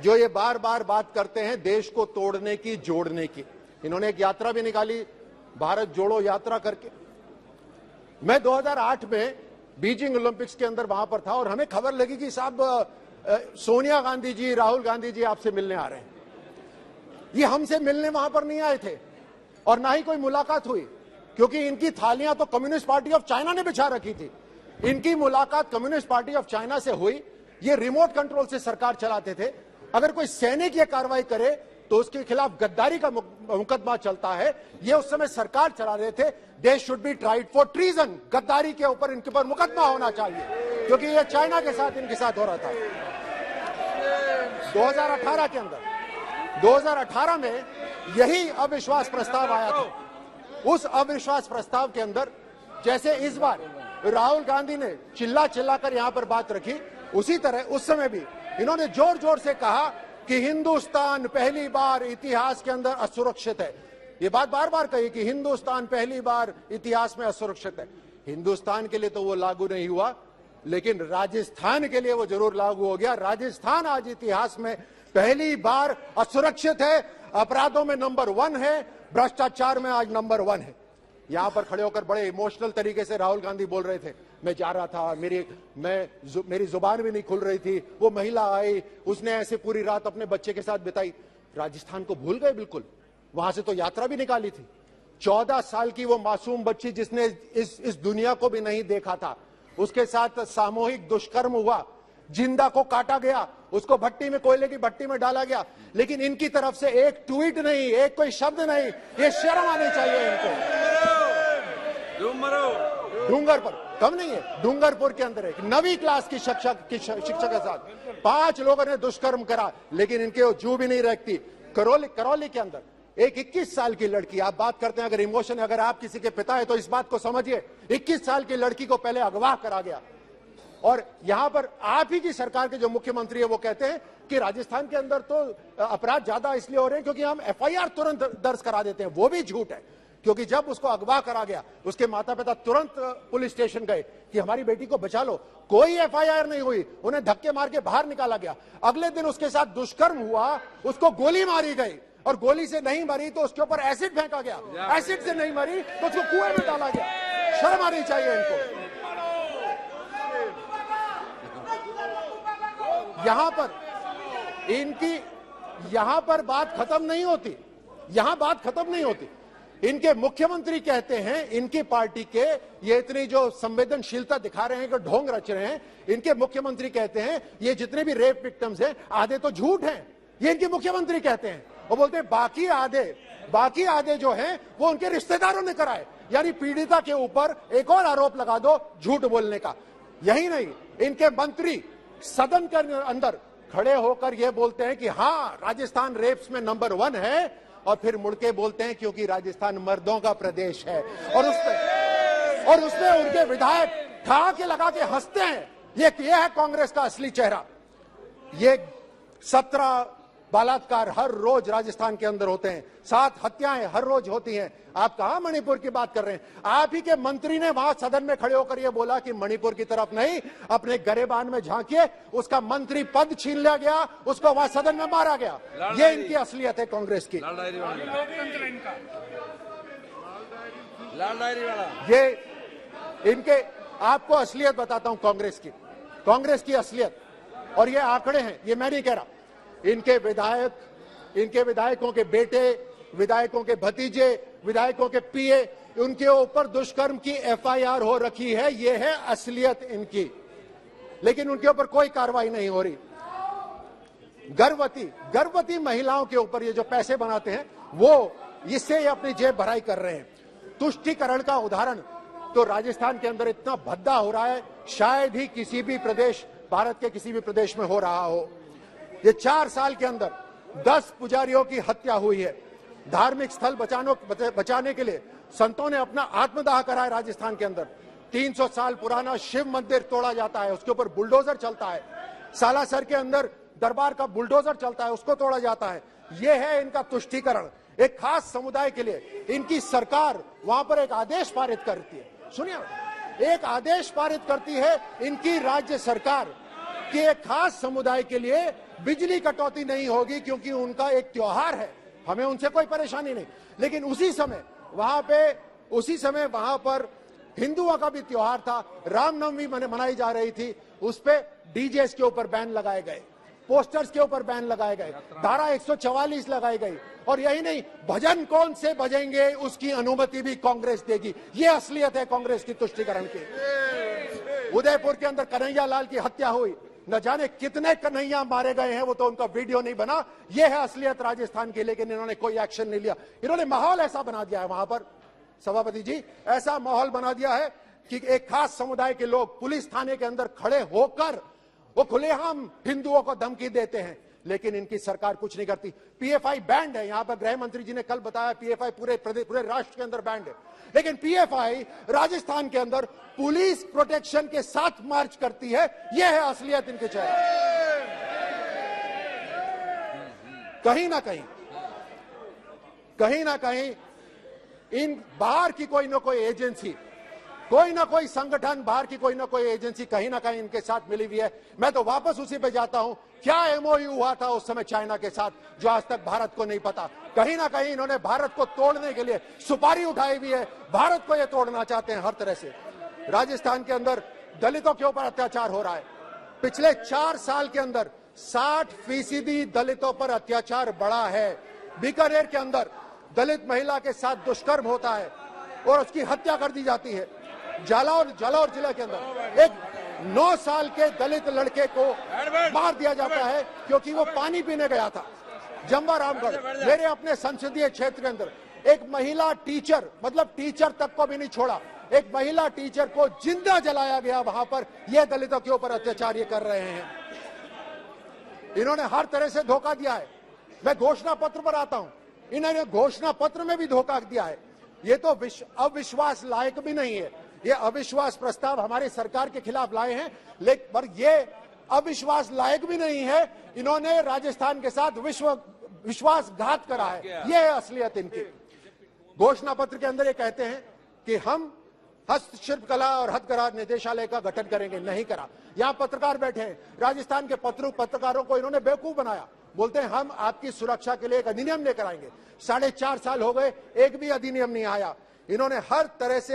जो ये बार बार बात करते हैं देश को तोड़ने की, जोड़ने की। इन्होंने एक यात्रा भी निकाली, भारत जोड़ो यात्रा करके। मैं 2008 में बीजिंग ओलंपिक्स के अंदर वहां पर था और हमें खबर लगी कि साहब सोनिया गांधी जी, राहुल गांधी जी आपसे मिलने आ रहे हैं। ये हमसे मिलने वहां पर नहीं आए थे और ना ही कोई मुलाकात हुई, क्योंकि इनकी थालियां तो कम्युनिस्ट पार्टी ऑफ चाइना ने बिछा रखी थी। इनकी मुलाकात कम्युनिस्ट पार्टी ऑफ चाइना से हुई। ये रिमोट कंट्रोल से सरकार चलाते थे। अगर कोई सैनिक ये कार्रवाई करे तो उसके खिलाफ गद्दारी का मुकदमा चलता है। ये उस समय सरकार चला रहे थे। They should be tried for treason. गद्दारी के ऊपर इनके ऊपर मुकदमा होना चाहिए, क्योंकि ये चाइना के साथ इनके साथ हो रहा था। 2018 के अंदर 2018 में यही अविश्वास प्रस्ताव आया था। उस अविश्वास प्रस्ताव के अंदर जैसे इस बार राहुल गांधी ने चिल्ला चिल्लाकर यहां पर बात रखी, उसी तरह उस समय भी इन्होंने जोर जोर से कहा कि हिंदुस्तान पहली बार इतिहास के अंदर असुरक्षित है। ये बात बार बार कही कि हिंदुस्तान पहली बार इतिहास में असुरक्षित है। हिंदुस्तान के लिए तो वो लागू नहीं हुआ, लेकिन राजस्थान के लिए वो जरूर लागू हो गया। राजस्थान आज इतिहास में पहली बार असुरक्षित है, अपराधों में नंबर 1 है, भ्रष्टाचार में आज नंबर 1 है। यहां पर खड़े होकर बड़े इमोशनल तरीके से राहुल गांधी बोल रहे थे। मैं जा रहा था, मेरी जुबान भी नहीं खुल रही थी। वो महिला आई, उसने ऐसे पूरी रात अपने बच्चे के साथ बिताई। राजस्थान को भूल गए बिल्कुल। वहां से तो यात्रा भी निकाली थी। 14 साल की वो मासूम बच्ची जिसने इस दुनिया को भी नहीं देखा था, उसके साथ सामूहिक दुष्कर्म हुआ, जिंदा को काटा गया, उसको भट्टी में, कोयले की भट्टी में डाला गया। लेकिन इनकी तरफ से एक ट्वीट नहीं, एक कोई शब्द नहीं। ये शर्म आनी चाहिए इनको। डूंगरपुर कम नहीं है, डूंगरपुर के अंदर एक 9वीं क्लास की शिक्षक के साथ 5 लोगों ने दुष्कर्म करा, लेकिन इनके जू भी नहीं रखती। करौली के अंदर एक 21 साल की लड़की, आप बात करते हैं अगर इमोशन, अगर आप किसी के पिता है तो इस बात को समझिए। 21 साल की लड़की को पहले अगवा करा गया। और यहां पर आप ही की सरकार के जो मुख्यमंत्री है वो कहते हैं कि राजस्थान के अंदर तो अपराध ज्यादा इसलिए हो रहे हैं क्योंकि हम FIR तुरंत दर्ज करा देते हैं। वो भी झूठ है, क्योंकि जब उसको अगवा करा गया, उसके माता पिता तुरंत पुलिस स्टेशन गए कि हमारी बेटी को बचा लो। कोई FIR नहीं हुई, उन्हें धक्के मार के बाहर निकाला गया। अगले दिन उसके साथ दुष्कर्म हुआ, उसको गोली मारी गई, और गोली से नहीं मरी तो उसके ऊपर एसिड फेंका गया। एसिड से नहीं मरी तो उसको कुएं में डाला गया। शर्म आनी चाहिए इनको। यहां पर इनकी यहां पर बात खत्म नहीं होती। यहां बात खत्म नहीं होती। इनके मुख्यमंत्री कहते हैं, इनकी पार्टी के ये इतनी जो संवेदनशीलता दिखा रहे हैं कि ढोंग रच रहे हैं, इनके मुख्यमंत्री कहते हैं ये जितने भी रेप विक्टिम्स हैं आधे तो झूठ हैं। ये इनके मुख्यमंत्री कहते हैं। वो बोलते हैं बाकी आधे जो हैं वो उनके रिश्तेदारों ने कराए। यानी पीड़िता के ऊपर एक और आरोप लगा दो झूठ बोलने का। यही नहीं, इनके मंत्री सदन के अंदर खड़े होकर ये बोलते हैं कि हाँ, राजस्थान रेप्स में नंबर 1 है, और फिर मुड़के बोलते हैं क्योंकि राजस्थान मर्दों का प्रदेश है। और उसमें उनके विधायक ठहाके लगा के हंसते हैं। ये है कांग्रेस का असली चेहरा। ये 17 बलात्कार हर रोज राजस्थान के अंदर होते हैं, 7 हत्याएं हर रोज होती हैं। आप कहां मणिपुर की बात कर रहे हैं? आप ही के मंत्री ने वहां सदन में खड़े होकर यह बोला कि मणिपुर की तरफ नहीं, अपने गरेबान में झांकिए। उसका मंत्री पद छीन लिया गया, उसको वहां सदन में मारा गया। ये इनकी असलियत है कांग्रेस की। ये इनके, आपको असलियत बताता हूं कांग्रेस की असलियत। और ये आंकड़े हैं, ये मैं नहीं कह रहा। इनके विधायकों के बेटे, विधायकों के भतीजे, विधायकों के PA, उनके ऊपर दुष्कर्म की FIR हो रखी है। ये है असलियत इनकी, लेकिन उनके ऊपर कोई कार्रवाई नहीं हो रही। गर्भवती महिलाओं के ऊपर ये जो पैसे बनाते हैं, वो इससे ये अपनी जेब भराई कर रहे हैं। तुष्टीकरण का उदाहरण तो राजस्थान के अंदर इतना भद्दा हो रहा है, शायद ही किसी भी प्रदेश, भारत के किसी भी प्रदेश में हो रहा हो। ये 4 साल के अंदर 10 पुजारियों की हत्या हुई है। धार्मिक स्थल बचाने के लिए संतों ने अपना आत्मदाह करा है। राजस्थान के अंदर 300 साल पुराना शिव मंदिर तोड़ा जाता है, उसके ऊपर बुलडोजर चलता है। सालासर के अंदर दरबार का बुलडोजर चलता है, उसको तोड़ा जाता है। यह है इनका तुष्टीकरण। एक खास समुदाय के लिए इनकी सरकार वहां पर एक आदेश पारित करती है। सुनिए, एक आदेश पारित करती है इनकी राज्य सरकार कि एक खास समुदाय के लिए बिजली कटौती नहीं होगी क्योंकि उनका एक त्योहार है, हमें उनसे कोई परेशानी नहीं। लेकिन उसी समय वहां पर हिंदुओं का भी त्योहार था, रामनवमी मनाई जा रही थी, उस पे डीजेस के ऊपर बैन लगाए गए, पोस्टर्स के ऊपर बैन लगाए गए, धारा 144 लगाई गई। और यही नहीं, भजन कौन से बजेंगे उसकी अनुमति भी कांग्रेस देगी। ये असलियत है कांग्रेस की तुष्टिकरण की। उदयपुर के अंदर कन्हैया लाल की हत्या हुई, न जाने कितने कन्हैया मारे गए हैं, वो तो उनका वीडियो नहीं बना। ये है असलियत राजस्थान की, लेकिन इन्होंने कोई एक्शन नहीं लिया। इन्होंने माहौल ऐसा बना दिया है वहां पर, सभापति जी, ऐसा माहौल बना दिया है कि एक खास समुदाय के लोग पुलिस थाने के अंदर खड़े होकर वो खुलेआम हिंदुओं को धमकी देते हैं, लेकिन इनकी सरकार कुछ नहीं करती। पीएफआई बैंड है, यहां पर गृह मंत्री जी ने कल बताया पीएफआई पूरे राष्ट्र के अंदर बैंड है, लेकिन पीएफआई राजस्थान के अंदर पुलिस प्रोटेक्शन के साथ मार्च करती है। यह है असलियत इनके चेहरे। कहीं ना कहीं इन बाहर की कोई ना कोई एजेंसी, कोई ना कोई संगठन, बाहर की कोई ना कोई एजेंसी कहीं ना कहीं इनके साथ मिली हुई है। मैं तो वापस उसी पे जाता हूं, क्या एमओयू हुआ था उस समय चाइना के साथ, जो आज तक भारत को नहीं पता। कहीं ना कहीं इन्होंने भारत को तोड़ने के लिए सुपारी उठाई हुई है, भारत को ये तोड़ना चाहते हैं हर तरह से। राजस्थान के अंदर दलितों के ऊपर अत्याचार हो रहा है। पिछले 4 साल के अंदर 60% दलितों पर अत्याचार बढ़ा है। बीकानेर के अंदर दलित महिला के साथ दुष्कर्म होता है और उसकी हत्या कर दी जाती है। जालौर जिले के अंदर एक 9 साल के दलित लड़के को मार दिया जाता है क्योंकि वो पानी पीने गया था। जम्वा रामगढ़, मेरे अपने संसदीय क्षेत्र के अंदर एक महिला टीचर, मतलब टीचर तक को भी नहीं छोड़ा, एक महिला टीचर को जिंदा जलाया गया वहां पर। यह दलितों के ऊपर अत्याचार ये कर रहे हैं। इन्होंने हर तरह से धोखा दिया है। मैं घोषणा पत्र पर आता हूं, इन्होंने घोषणा पत्र में भी धोखा दिया है। ये तो अविश्वास लायक भी नहीं है। ये अविश्वास प्रस्ताव हमारी सरकार के खिलाफ लाए हैं, लेकिन पर ये अविश्वास लायक भी नहीं है। इन्होंने राजस्थान के साथ विश्वासघात करा है। ये है असलियत इनकी। घोषणा पत्र के अंदर ये कहते हैं कि हम हस्तशिल्प कला और हथकरघा निदेशालय का गठन करेंगे, नहीं करा। यहाँ पत्रकार बैठे हैं, राजस्थान के पत्रकारों को इन्होंने बेवकूफ बनाया। बोलते हैं हम आपकी सुरक्षा के लिए एक अधिनियम लेकर आएंगे। 4.5 साल हो गए, एक भी अधिनियम नहीं आया। इन्होंने हर तरह से